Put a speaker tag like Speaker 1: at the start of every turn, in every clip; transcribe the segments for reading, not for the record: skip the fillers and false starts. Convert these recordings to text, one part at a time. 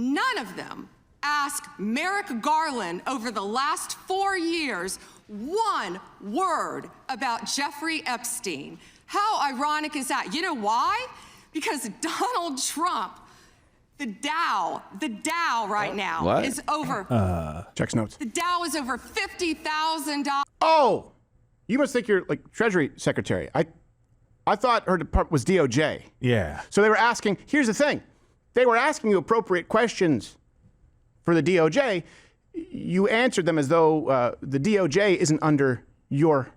Speaker 1: none of them ask Merrick Garland over the last 4 years one word about Jeffrey Epstein. How ironic is that? You know why? Because Donald Trump, the Dow right now is over.
Speaker 2: Checks notes.
Speaker 1: The Dow is over $50,000.
Speaker 2: Oh, you must think you're like Treasury Secretary. I thought her department was DOJ.
Speaker 3: Yeah.
Speaker 2: So they were asking, here's the thing. They were asking you appropriate questions for the DOJ. You answered them as though the DOJ isn't under your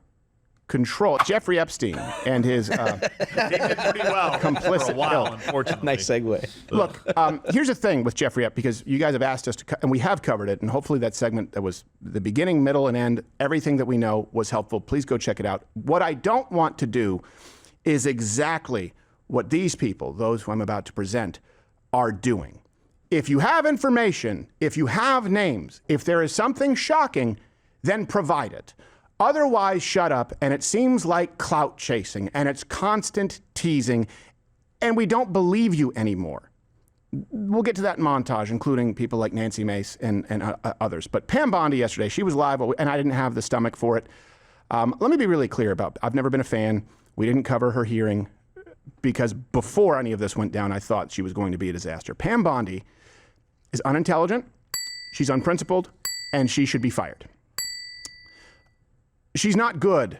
Speaker 2: control. Jeffrey Epstein and his
Speaker 3: He did pretty well
Speaker 2: complicit
Speaker 3: for a while,
Speaker 2: ilk.
Speaker 3: unfortunately.
Speaker 4: Nice segue.
Speaker 2: Look, here's the thing with Jeffrey Epstein, because you guys have asked us to, and we have covered it, and hopefully that segment that was the beginning, middle, and end, everything that we know was helpful. Please go check it out. What I don't want to do is exactly what these people, those who I'm about to present, are doing. If you have information, if you have names, if there is something shocking, then provide it. Otherwise, shut up, and it seems like clout chasing, and it's constant teasing, and we don't believe you anymore. We'll get to that in montage, including people like Nancy Mace and others. But Pam Bondi yesterday, she was live, and I didn't have the stomach for it. Let me be really clear about, I've never been a fan. We didn't cover her hearing because before any of this went down, I thought she was going to be a disaster. Pam Bondi is unintelligent, she's unprincipled, and she should be fired. She's not good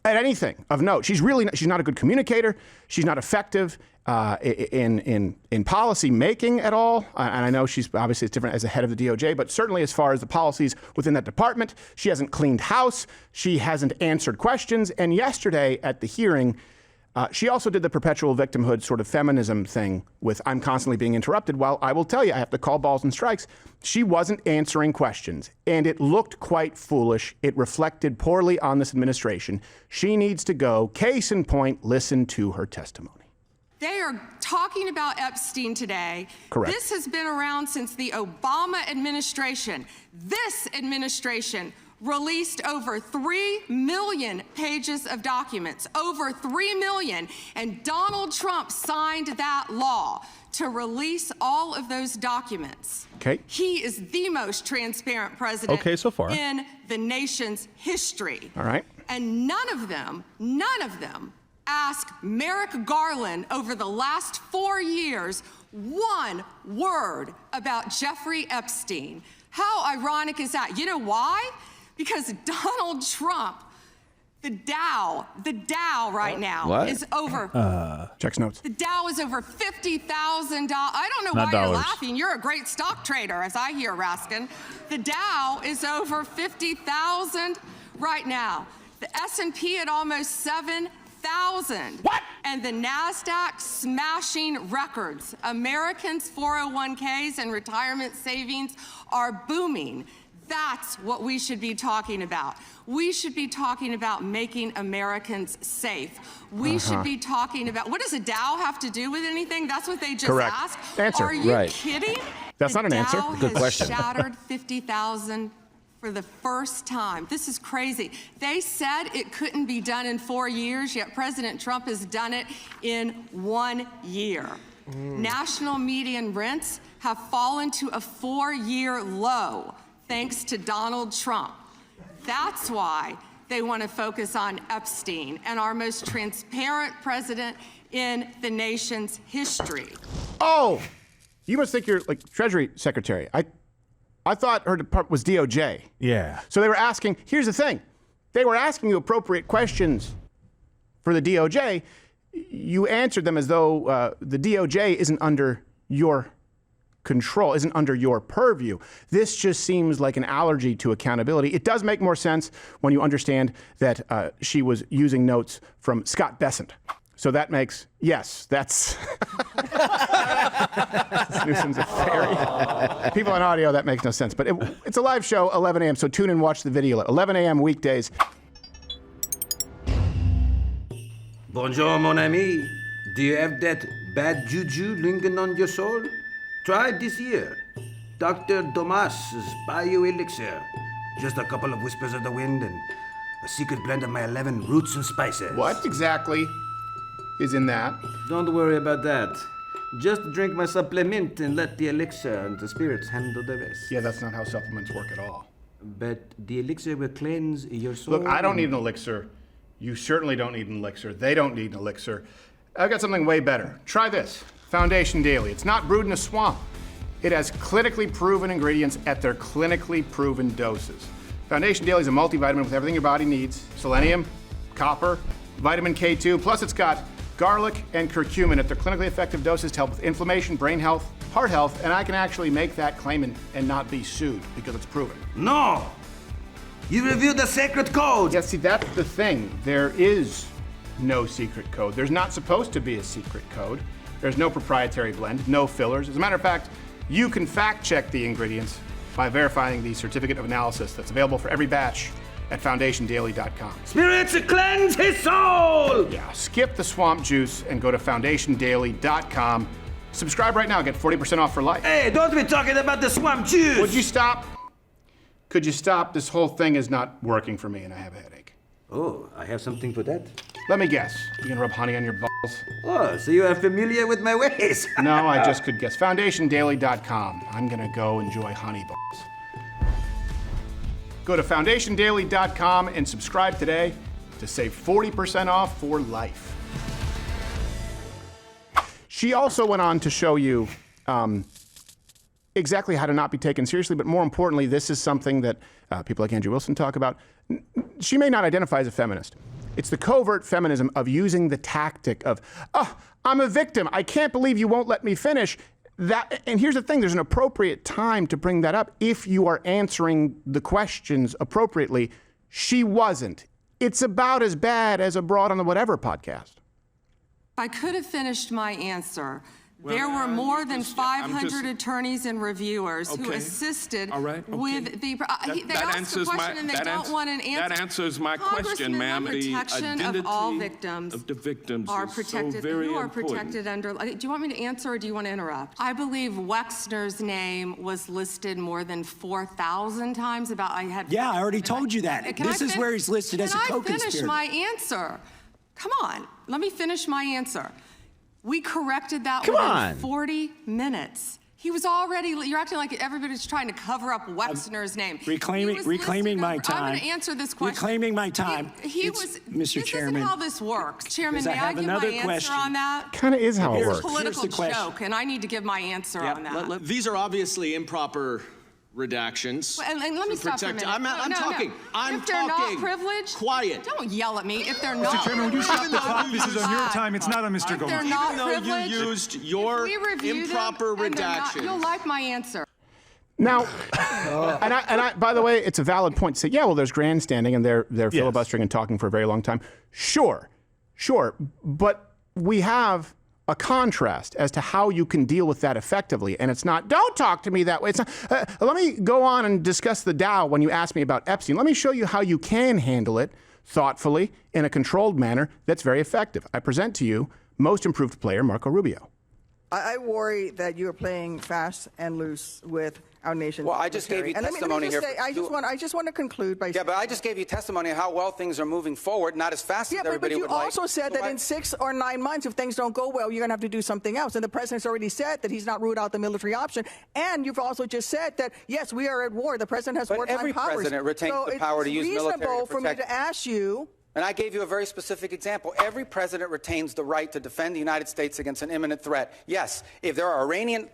Speaker 2: at anything of note. She's not a good communicator. She's not effective in policy making at all. And I know she's obviously it's different as a head of the DOJ, but certainly as far as the policies within that department, she hasn't cleaned house. She hasn't answered questions. And yesterday at the hearing, she also did the perpetual victimhood sort of feminism thing with I'm constantly being interrupted. While I will tell you, I have to call balls and strikes. She wasn't answering questions, and it looked quite foolish. It reflected poorly on this administration. She needs to go. Case in point, listen to her testimony.
Speaker 1: They are talking about Epstein today.
Speaker 2: Correct.
Speaker 1: This has been around since the Obama administration. This administration released over 3 million pages of documents, over 3 million, and Donald Trump signed that law to release all of those documents.
Speaker 2: Okay.
Speaker 1: He is the most transparent president
Speaker 3: so far.
Speaker 1: in the nation's history.
Speaker 2: All right.
Speaker 1: And none of them ask Merrick Garland over the last 4 years one word about Jeffrey Epstein. How ironic is that? You know why? Because Donald Trump, the Dow right now is over.
Speaker 2: Checks notes.
Speaker 1: The Dow is over $50,000. I don't know
Speaker 3: Not
Speaker 1: why
Speaker 3: dollars.
Speaker 1: you're laughing. You're a great stock trader, as I hear, Raskin. The Dow is over 50,000 right now. The S&P at almost 7,000.
Speaker 2: What?
Speaker 1: And the NASDAQ smashing records. Americans' 401ks and retirement savings are booming. That's what we should be talking about. We should be talking about making Americans safe. We should be talking about, what does a Dow have to do with anything? That's what they just
Speaker 2: Correct.
Speaker 1: asked.
Speaker 2: Answer.
Speaker 1: Are you
Speaker 4: Right.
Speaker 1: kidding?
Speaker 2: That's not an answer.
Speaker 1: Dow
Speaker 4: Good
Speaker 1: has
Speaker 4: question.
Speaker 1: shattered 50,000 for the first time. This is crazy. They said it couldn't be done in 4 years, yet President Trump has done it in 1 year. National median rents have fallen to a 4-year low, thanks to Donald Trump. That's why they want to focus on Epstein and our most transparent president in the nation's history.
Speaker 2: Oh, you must think you're like Treasury Secretary. I thought her department was DOJ.
Speaker 3: Yeah.
Speaker 2: So they were asking, here's the thing. They were asking you appropriate questions for the DOJ. You answered them as though the DOJ isn't under your control, isn't under your purview. This just seems like an allergy to accountability. It does make more sense when you understand that she was using notes from Scott Bessent. So that makes, yes, that's Newsom's a fairy. People on audio, that makes no sense. But it's a live show, 11 a.m., so tune in, watch the video at 11 a.m. weekdays.
Speaker 5: Bonjour, mon ami. Do you have that bad juju lingering on your soul? Try this here. Dr. Domas's Bio Elixir. Just a couple of whispers of the wind and a secret blend of my 11 roots and spices.
Speaker 2: What exactly is in that?
Speaker 5: Don't worry about that. Just drink my supplement and let the elixir and the spirits handle the rest.
Speaker 2: Yeah, that's not how supplements work at all.
Speaker 5: But the elixir will cleanse your soul.
Speaker 2: Look, I don't need an elixir. You certainly don't need an elixir. They don't need an elixir. I've got something way better. Try this. Foundation Daily. It's not brewed in a swamp. It has clinically proven ingredients at their clinically proven doses. Foundation Daily is a multivitamin with everything your body needs. Selenium, copper, vitamin K2, plus it's got garlic and curcumin at their clinically effective doses to help with inflammation, brain health, heart health, and I can actually make that claim and not be sued because it's proven.
Speaker 5: No! You reviewed the sacred code!
Speaker 2: Yeah, see, that's the thing. There is no secret code. There's not supposed to be a secret code. There's no proprietary blend, no fillers. As a matter of fact, you can fact check the ingredients by verifying the certificate of analysis that's available for every batch at foundationdaily.com.
Speaker 5: Spirits cleanse his soul!
Speaker 2: Yeah, skip the swamp juice and go to foundationdaily.com. Subscribe right now, get 40% off for life.
Speaker 5: Hey, don't be talking about the swamp juice!
Speaker 2: Would you stop? Could you stop? This whole thing is not working for me and I have a headache.
Speaker 5: Oh, I have something for that.
Speaker 2: Let me guess. You gonna rub honey on your balls?
Speaker 5: Oh, so you are familiar with my ways.
Speaker 2: No, I just could guess. Foundationdaily.com. I'm gonna go enjoy honey balls. Go to foundationdaily.com and subscribe today to save 40% off for life. She also went on to show you exactly how to not be taken seriously, but more importantly, this is something that people like Andrew Wilson talk about. She may not identify as a feminist. It's the covert feminism of using the tactic of, oh, I'm a victim. I can't believe you won't let me finish. And here's the thing, there's an appropriate time to bring that up if you are answering the questions appropriately. She wasn't. It's about as bad as a Broad on the Whatever podcast.
Speaker 1: I could have finished my answer. There were more than 500 attorneys and reviewers who assisted with the. They asked the question and they don't want an answer.
Speaker 3: That answers my question, ma'am.
Speaker 1: The protection of all victims
Speaker 3: of the victims
Speaker 1: are
Speaker 3: is
Speaker 1: protected.
Speaker 3: so very
Speaker 1: who are
Speaker 3: important.
Speaker 1: protected under? Do you want me to answer or do you want to interrupt? I believe Wexner's name was listed more than 4,000 times.
Speaker 4: Yeah, I already told you that. This is where he's listed as a co-conspirator.
Speaker 1: Can I finish my answer? Come on, let me finish my answer. We corrected that within 40 minutes. He was already, you're acting like everybody's trying to cover up Wexner's name.
Speaker 4: Reclaiming my time.
Speaker 1: I'm going to answer this question.
Speaker 4: Reclaiming my time.
Speaker 1: Mr. Chairman. This isn't how this works. Chairman, may I give my answer on that?
Speaker 2: Kind of is how it works.
Speaker 1: It's a political joke, and I need to give my answer on that.
Speaker 6: These are obviously improper redactions.
Speaker 1: And let me stop for a minute.
Speaker 6: I'm talking.
Speaker 1: If they're not privileged,
Speaker 6: quiet.
Speaker 1: Don't yell at me. If they're not,
Speaker 7: Mr. Chairman, would you stop the clock? This is on your time. It's not on Mr. Goldberg.
Speaker 1: They're not
Speaker 6: Even though you used your improper redactions.
Speaker 1: You'll like my answer.
Speaker 2: Now, and I, by the way, it's a valid point to say, yeah, well, there's grandstanding and they're filibustering and talking for a very long time. Sure, but we have a contrast as to how you can deal with that effectively. And it's not, don't talk to me that way. It's not, let me go on and discuss the Dow when you ask me about Epstein. Let me show you how you can handle it thoughtfully in a controlled manner that's very effective. I present to you most improved player, Marco Rubio.
Speaker 8: I worry that you are playing fast and loose with our nation's
Speaker 9: Well, I just gave you testimony here.
Speaker 8: I just want to conclude by
Speaker 9: Yeah, but I just gave you testimony of how well things are moving forward, not as fast as everybody would like.
Speaker 8: But you also said that in 6 or 9 months, if things don't go well, you're going to have to do something else. And the president's already said that he's not ruled out the military option. And you've also just said that, yes, we are at war. The president has wartime powers.
Speaker 9: But every president retains the power to use military to protect.
Speaker 8: So it's reasonable for me to ask you.
Speaker 9: And I gave you a very specific example. Every president retains the right to defend the United States against an imminent threat. Yes, if there are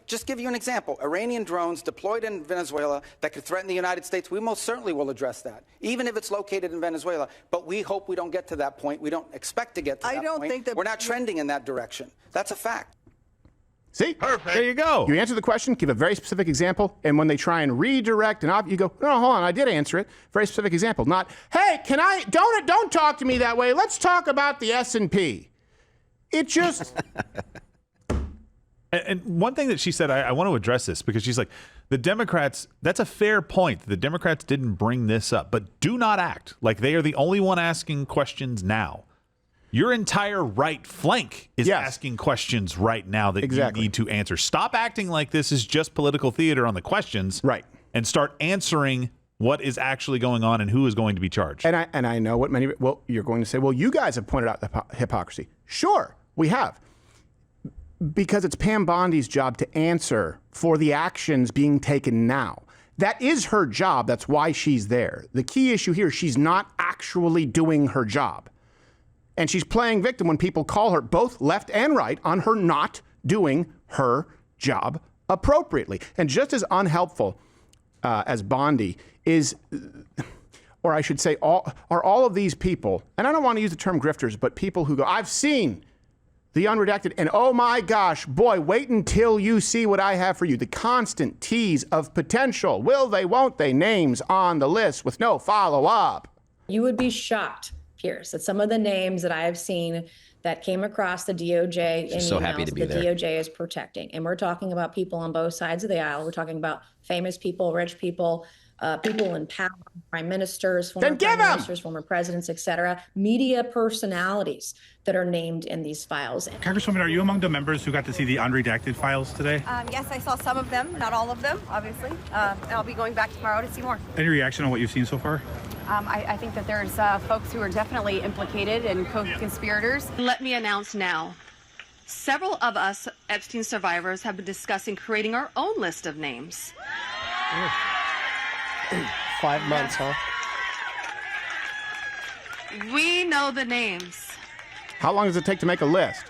Speaker 9: just give you an example, Iranian drones deployed in Venezuela that could threaten the United States, we most certainly will address that, even if it's located in Venezuela. But we hope we don't get to that point. We don't expect to get to that point. I don't think that we're not trending in that direction. That's a fact.
Speaker 2: See?
Speaker 3: Perfect. There you go.
Speaker 2: You answer the question, give a very specific example, and when they try and redirect and you go, no, hold on, I did answer it. Very specific example. Not, hey, don't talk to me that way. Let's talk about the S&P. It just...
Speaker 7: And one thing that she said, I want to address this because she's like, the Democrats, that's a fair point. The Democrats didn't bring this up, but do not act like they are the only one asking questions now. Your entire right flank is asking questions right now that you need to answer. Stop acting like this is just political theater on the questions.
Speaker 2: Right.
Speaker 7: And start answering what is actually going on and who is going to be charged.
Speaker 2: And I know what you're going to say, well, you guys have pointed out the hypocrisy. Sure, we have. because it's Pam Bondi's job to answer for the actions being taken now. That is her job. That's why she's there. The key issue here, she's not actually doing her job. And she's playing victim when people call her, both left and right, on her not doing her job appropriately. And just as unhelpful as Bondi is, or I should say, are all of these people, and I don't want to use the term grifters, but people who go, I've seen the unredacted, and oh my gosh, boy, wait until you see what I have for you. The constant tease of potential, will they, won't they, names on the list with no follow-up.
Speaker 10: You would be shocked, Pierce, at some of the names that I have seen that came across the DOJ in emails the DOJ is protecting. And we're talking about people on both sides of the aisle. We're talking about famous people, rich people, people in power, prime ministers, former prime ministers, former presidents, et cetera, media personalities that are named in these files.
Speaker 11: Congresswoman, are you among the members who got to see the unredacted files today?
Speaker 12: Yes, I saw some of them, not all of them, obviously. And I'll be going back tomorrow to see more.
Speaker 11: Any reaction on what you've seen so far?
Speaker 12: I think that there's folks who are definitely implicated and co-conspirators.
Speaker 1: Let me announce now. Several of us Epstein survivors have been discussing creating our own list of names.
Speaker 6: 5 months, huh?
Speaker 1: We know the names.
Speaker 2: How long does it take to make a list?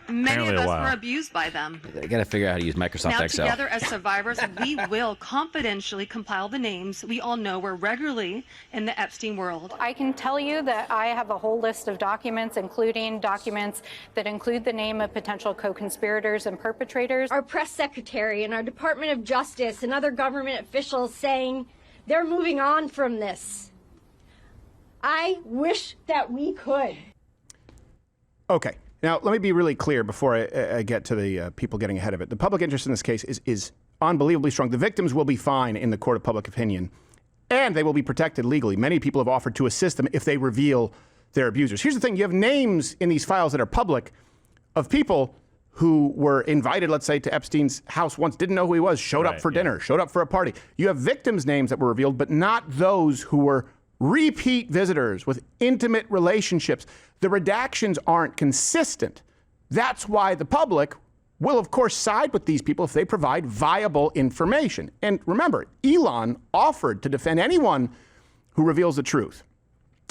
Speaker 1: Many of us were abused by them.
Speaker 13: They got to figure out how to use Microsoft Excel.
Speaker 1: Now, together as survivors, we will confidentially compile the names we all know were regularly in the Epstein world.
Speaker 14: I can tell you that I have a whole list of documents, including documents that include the name of potential co-conspirators and perpetrators.
Speaker 15: Our press secretary and our Department of Justice and other government officials saying they're moving on from this. I wish that we could.
Speaker 2: Okay. Now, let me be really clear before I get to the people getting ahead of it. The public interest in this case is unbelievably strong. The victims will be fine in the court of public opinion, and they will be protected legally. Many people have offered to assist them if they reveal their abusers. Here's the thing. You have names in these files that are public of people who were invited, let's say, to Epstein's house once, didn't know who he was, showed up for dinner, showed up for a party. You have victims' names that were revealed, but not those who were repeat visitors with intimate relationships. The redactions aren't consistent. That's why the public will, of course, side with these people if they provide viable information. And remember, Elon offered to defend anyone who reveals the truth.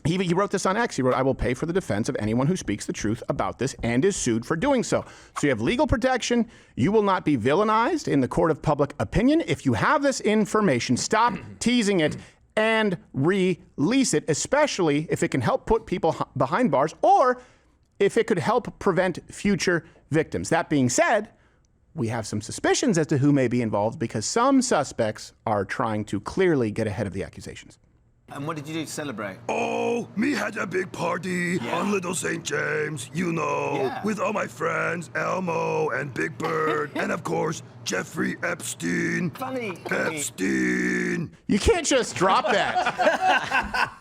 Speaker 2: He wrote this on X. He wrote, I will pay for the defense of anyone who speaks the truth about this and is sued for doing so. So you have legal protection. You will not be villainized in the court of public opinion. If you have this information, stop teasing it and release it, especially if it can help put people behind bars or if it could help prevent future victims. That being said, we have some suspicions as to who may be involved because some suspects are trying to clearly get ahead of the accusations.
Speaker 16: And what did you do to celebrate?
Speaker 17: Oh, me had a big party on Little St. James, you know, with all my friends, Elmo and Big Bird, and of course, Jeffrey Epstein.
Speaker 16: Funny.
Speaker 17: Epstein.
Speaker 2: You can't just drop that,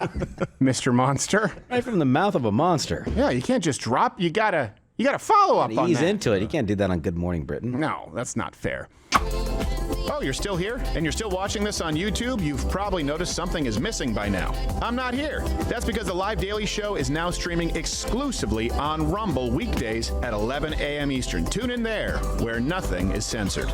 Speaker 2: Mr. Monster.
Speaker 13: Right from the mouth of a monster.
Speaker 2: Yeah, you can't just drop. You gotta follow up on that.
Speaker 13: Ease into it. You can't do that on Good Morning Britain.
Speaker 2: No, that's not fair. Oh, you're still here? And you're still watching this on YouTube? You've probably noticed something is missing by now. I'm not here. That's because the live daily show is now streaming exclusively on Rumble weekdays at 11 a.m. Eastern. Tune in there, where nothing is censored.